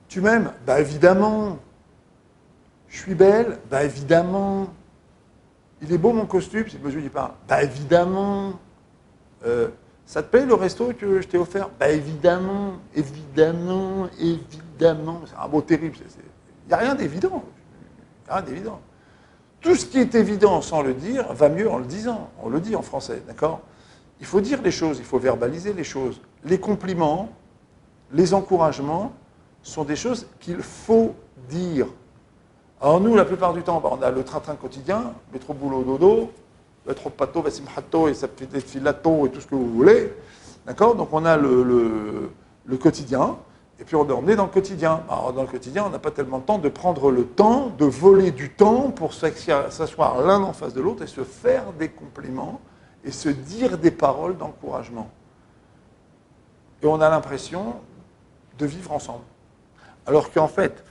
Tu m'aimes? Bah évidemment. Je suis belle? Bah évidemment. Il est beau mon costume? C'est monsieur qui parle. Bah évidemment. Ça te plaît le resto que je t'ai offert? Bah évidemment, évidemment, évidemment. C'est un mot terrible. Il n'y a rien d'évident. Il n'y a rien d'évident. Tout ce qui est évident sans le dire va mieux en le disant. On le dit en français, d'accord? Il faut dire les choses, il faut verbaliser les choses. Les compliments, les encouragements sont des choses qu'il faut dire. Alors nous, la plupart du temps, on a le train-train quotidien, métro boulot dodo, métro pato, vasimhato et filato et tout ce que vous voulez. D'accord? Donc on a le quotidien, et puis on est emmené dans le quotidien. Alors dans le quotidien, on n'a pas tellement de temps de prendre le temps, de voler du temps pour s'asseoir l'un en face de l'autre et se faire des compliments et se dire des paroles d'encouragement. Et on a l'impression de vivre ensemble. Alors qu'en fait,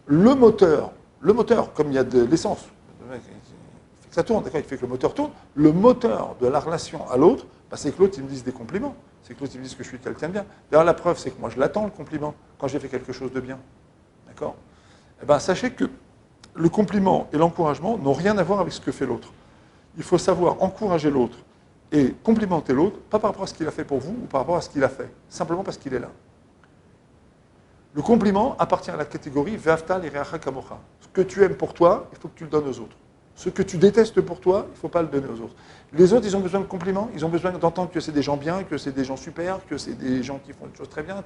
le moteur, comme il y a de l'essence, il fait que ça tourne, d'accord, il fait que le moteur tourne, le moteur de la relation à l'autre, bah, c'est que l'autre il me dise des compliments, c'est que l'autre il me dise que je suis quelqu'un de bien. D'ailleurs, la preuve, c'est que moi je l'attends le compliment quand j'ai fait quelque chose de bien. D'accord? Eh ben, sachez que le compliment et l'encouragement n'ont rien à voir avec ce que fait l'autre. Il faut savoir encourager l'autre et complimenter l'autre, pas par rapport à ce qu'il a fait pour vous ou par rapport à ce qu'il a fait, simplement parce qu'il est là. Le compliment appartient à la catégorie Ve'afta lireacha kamocha. Ce que tu aimes pour toi, il faut que tu le donnes aux autres. Ce que tu détestes pour toi, il ne faut pas le donner aux autres. Les autres, ils ont besoin de compliments, ils ont besoin d'entendre que c'est des gens bien, que c'est des gens super, que c'est des gens qui font des choses très bien.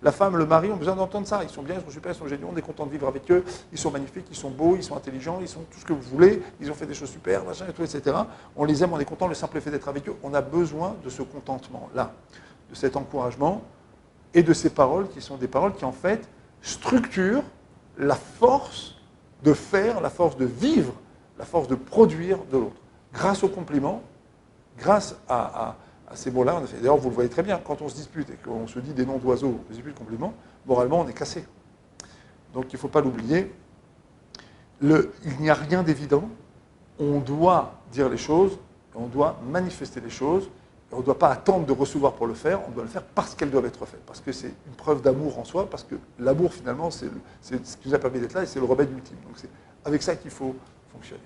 La femme, le mari ont besoin d'entendre ça. Ils sont bien, ils sont super, ils sont géniaux, on est content de vivre avec eux, ils sont magnifiques, ils sont beaux, ils sont intelligents, ils sont tout ce que vous voulez, ils ont fait des choses super, machin, et tout, etc. On les aime, on est content, le simple fait d'être avec eux, on a besoin de ce contentement-là, de cet encouragement et de ces paroles qui sont des paroles qui, en fait, structurent la force de faire, la force de vivre, la force de produire de l'autre. Grâce aux compliments, grâce à ces mots-là, on a fait. D'ailleurs, vous le voyez très bien, quand on se dispute et qu'on se dit des noms d'oiseaux, on se dispute compliments, moralement, on est cassé. Donc, il ne faut pas l'oublier. Il n'y a rien d'évident. On doit dire les choses, on doit manifester les choses. On ne doit pas attendre de recevoir pour le faire, on doit le faire parce qu'elles doivent être faites, parce que c'est une preuve d'amour en soi, parce que l'amour, finalement, c'est ce qui nous a permis d'être là et c'est le remède ultime. Donc c'est avec ça qu'il faut fonctionner.